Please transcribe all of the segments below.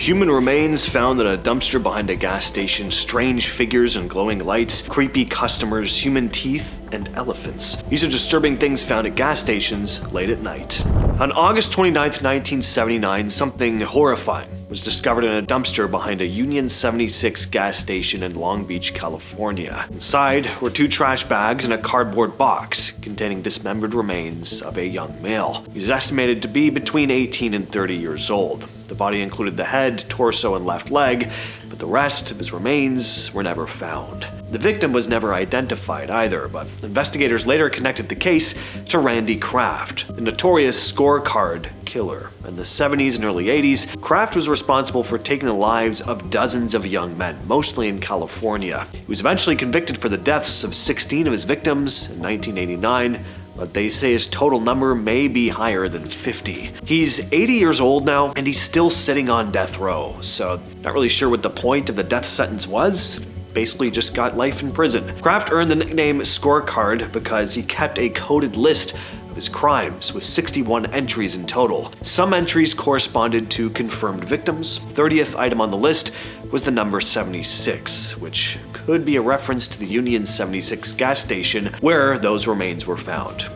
Human remains found at a dumpster behind a gas station, strange figures and glowing lights, creepy customers, human teeth, and elephants. These are disturbing things found at gas stations late at night. On August 29, 1979, something horrifying was discovered in a dumpster behind a Union 76 gas station in Long Beach, California. Inside were 2 trash bags and a cardboard box containing dismembered remains of a young male. He was estimated to be between 18 and 30 years old. The body included the head, torso, and left leg, but the rest of his remains were never found. The victim was never identified either, but investigators later connected the case to Randy Kraft, the notorious scorecard killer. In the 70s and early 80s, Kraft was responsible for taking the lives of dozens of young men, mostly in California. He was eventually convicted for the deaths of 16 of his victims in 1989, but they say his total number may be higher than 50. He's 80 years old now, and he's still sitting on death row, so not really sure what the point of the death sentence was. Basically just got life in prison. Kraft earned the nickname Scorecard because he kept a coded list of his crimes with 61 entries in total. Some entries corresponded to confirmed victims. 30th item on the list was the number 76, which could be a reference to the Union 76 gas station where those remains were found.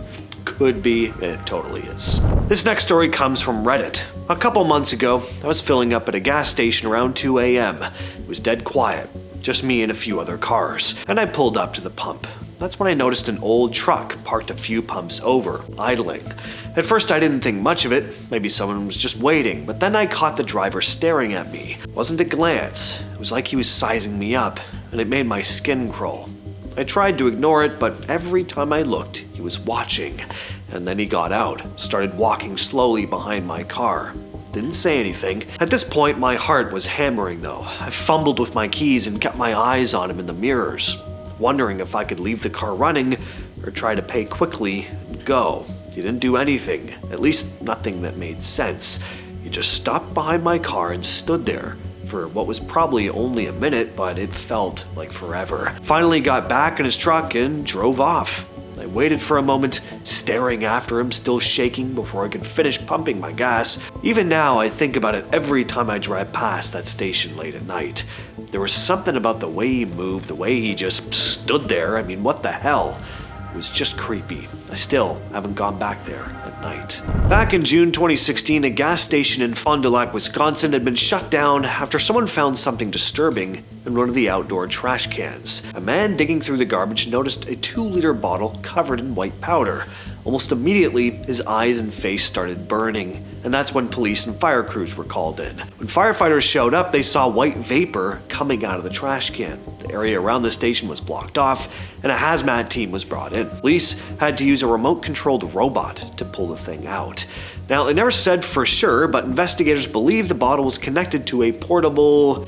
Could be, it totally is. This next story comes from Reddit. A couple months ago, I was filling up at a gas station around 2 a.m. It was dead quiet, just me and a few other cars, and I pulled up to the pump. That's when I noticed an old truck parked a few pumps over, idling. At first I didn't think much of it, maybe someone was just waiting, but then I caught the driver staring at me. It wasn't a glance, it was like he was sizing me up, and it made my skin crawl. I tried to ignore it, but every time I looked, he was watching. And then he got out, started walking slowly behind my car. Didn't say anything. At this point, my heart was hammering though. I fumbled with my keys and kept my eyes on him in the mirrors, wondering if I could leave the car running or try to pay quickly and go. He didn't do anything, at least nothing that made sense. He just stopped behind my car and stood there for what was probably only a minute, but it felt like forever. Finally got back in his truck and drove off. I waited for a moment, staring after him, still shaking before I could finish pumping my gas. Even now, I think about it every time I drive past that station late at night. There was something about the way he moved, the way he just stood there. I mean, what the hell? It was just creepy. I still haven't gone back there at night. Back in June 2016, a gas station in Fond du Lac, Wisconsin had been shut down after someone found something disturbing in one of the outdoor trash cans. A man digging through the garbage noticed a 2-liter bottle covered in white powder. Almost immediately, his eyes and face started burning, and that's when police and fire crews were called in. When firefighters showed up, they saw white vapor coming out of the trash can. The area around the station was blocked off, and a hazmat team was brought in. Police had to use a remote-controlled robot to pull the thing out. Now, they never said for sure, but investigators believe the bottle was connected to a portable...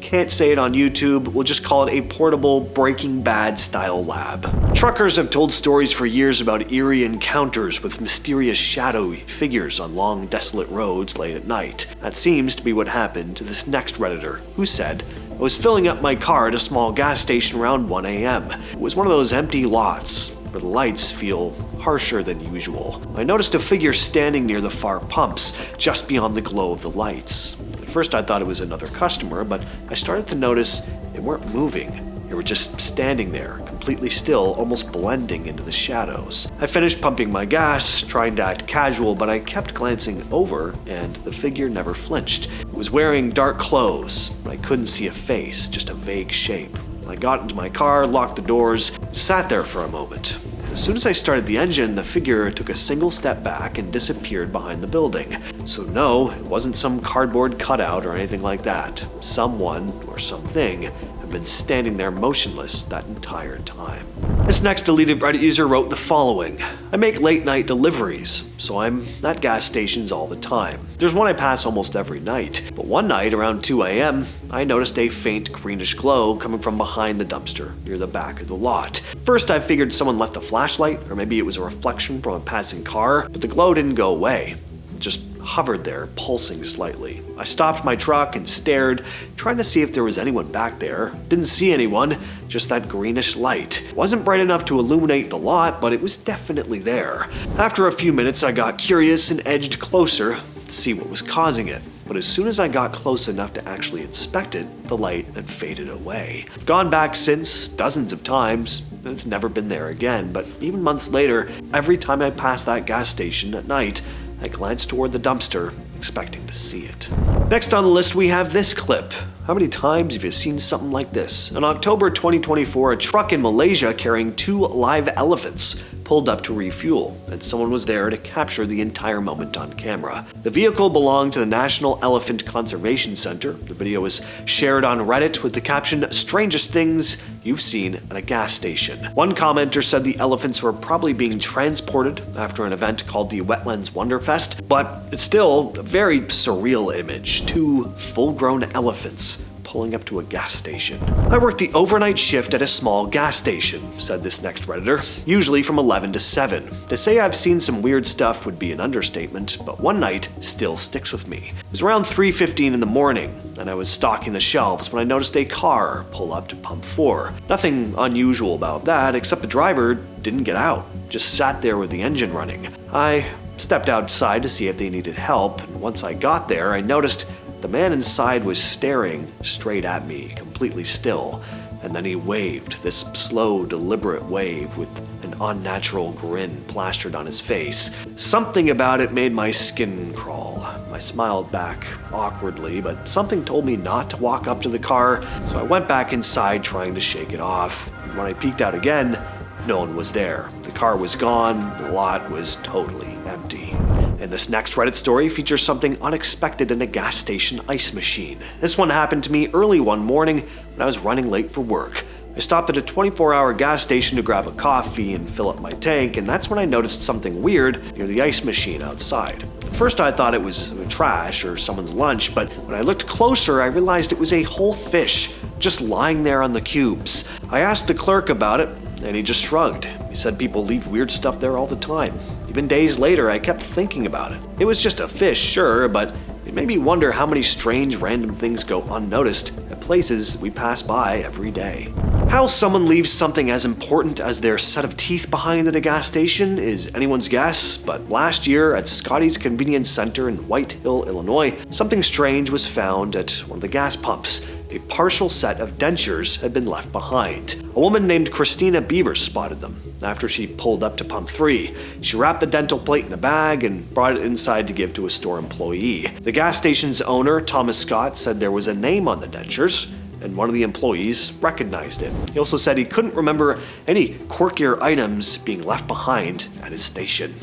Can't say it on YouTube, we'll just call it a portable Breaking Bad style lab. Truckers have told stories for years about eerie encounters with mysterious shadowy figures on long, desolate roads late at night. That seems to be what happened to this next Redditor, who said, I was filling up my car at a small gas station around 1 a.m. It was one of those empty lots where the lights feel harsher than usual. I noticed a figure standing near the far pumps, just beyond the glow of the lights. At first I thought it was another customer, but I started to notice they weren't moving. They were just standing there, completely still, almost blending into the shadows. I finished pumping my gas, trying to act casual, but I kept glancing over, and the figure never flinched. It was wearing dark clothes, but I couldn't see a face, just a vague shape. I got into my car, locked the doors, and sat there for a moment. As soon as I started the engine, the figure took a single step back and disappeared behind the building. So no, it wasn't some cardboard cutout or anything like that. Someone, or something, had been standing there motionless that entire time. This next deleted Reddit user wrote the following. I make late night deliveries, so I'm at gas stations all the time. There's one I pass almost every night, but one night around 2 a.m., I noticed a faint greenish glow coming from behind the dumpster near the back of the lot. First I figured someone left a flashlight, or maybe it was a reflection from a passing car, but the glow didn't go away. It just hovered there, pulsing slightly. I stopped my truck and stared, trying to see if there was anyone back there. Didn't see anyone, just that greenish light. It wasn't bright enough to illuminate the lot, but it was definitely there. After a few minutes, I got curious and edged closer to see what was causing it. but as soon as I got close enough to actually inspect it, the light had faded away. I've gone back since dozens of times, and it's never been there again, but even months later, every time I pass that gas station at night, I glance toward the dumpster, expecting to see it. Next on the list, we have this clip. How many times have you seen something like this? In October 2024, a truck in Malaysia carrying 2 live elephants pulled up to refuel, and someone was there to capture the entire moment on camera. The vehicle belonged to the National Elephant Conservation Center. The video was shared on Reddit with the caption, "Strangest things you've seen at a gas station." One commenter said the elephants were probably being transported after an event called the Wetlands Wonderfest, but it's still a very surreal image. 2 full-grown elephants pulling up to a gas station. "I worked the overnight shift at a small gas station," said this next Redditor, "usually from 11 to 7. To say I've seen some weird stuff would be an understatement, but one night still sticks with me. It was around 3:15 in the morning, and I was stocking the shelves when I noticed a car pull up to pump 4. Nothing unusual about that, except the driver didn't get out, just sat there with the engine running. I stepped outside to see if they needed help, and once I got there, I noticed the man inside was staring straight at me, completely still, and then he waved, this slow, deliberate wave with an unnatural grin plastered on his face. Something about it made my skin crawl. I smiled back awkwardly, but something told me not to walk up to the car, so I went back inside trying to shake it off. When I peeked out again, no one was there. The car was gone, the lot was totally empty. And this next Reddit story features something unexpected in a gas station ice machine. This one happened to me early one morning when I was running late for work. I stopped at a 24-hour gas station to grab a coffee and fill up my tank, and that's when I noticed something weird near the ice machine outside. At first I thought it was trash or someone's lunch, but when I looked closer I realized it was a whole fish just lying there on the cubes. I asked the clerk about it, and he just shrugged. He said people leave weird stuff there all the time. Even days later, I kept thinking about it. It was just a fish, sure, but it made me wonder how many strange random things go unnoticed at places we pass by every day. How someone leaves something as important as their set of teeth behind at a gas station is anyone's guess, but last year at Scotty's Convenience Center in White Hill, Illinois, something strange was found at one of the gas pumps. A partial set of dentures had been left behind. A woman named Christina Beavers spotted them after she pulled up to pump 3. She wrapped the dental plate in a bag and brought it inside to give to a store employee. The gas station's owner, Thomas Scott, said there was a name on the dentures, and one of the employees recognized it. He also said he couldn't remember any quirkier items being left behind at his station.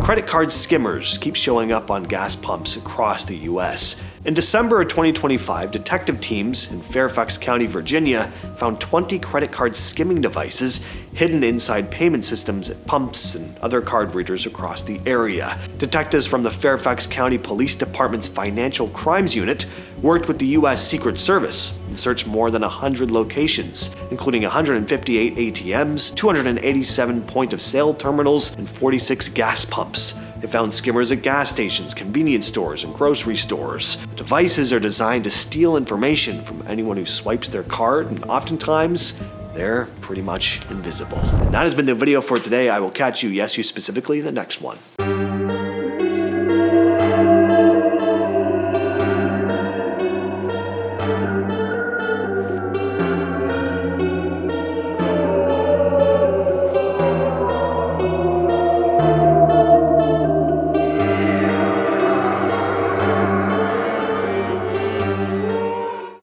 Credit card skimmers keep showing up on gas pumps across the US. In December of 2025, detective teams in Fairfax County, Virginia, found 20 credit card skimming devices hidden inside payment systems at pumps and other card readers across the area. Detectives from the Fairfax County Police Department's Financial Crimes Unit worked with the U.S. Secret Service and searched more than 100 locations, including 158 ATMs, 287 point-of-sale terminals, and 46 gas pumps. They found skimmers at gas stations, convenience stores, and grocery stores. The devices are designed to steal information from anyone who swipes their card, and oftentimes, they're pretty much invisible. And that has been the video for today. I will catch you, yes, you specifically, in the next one.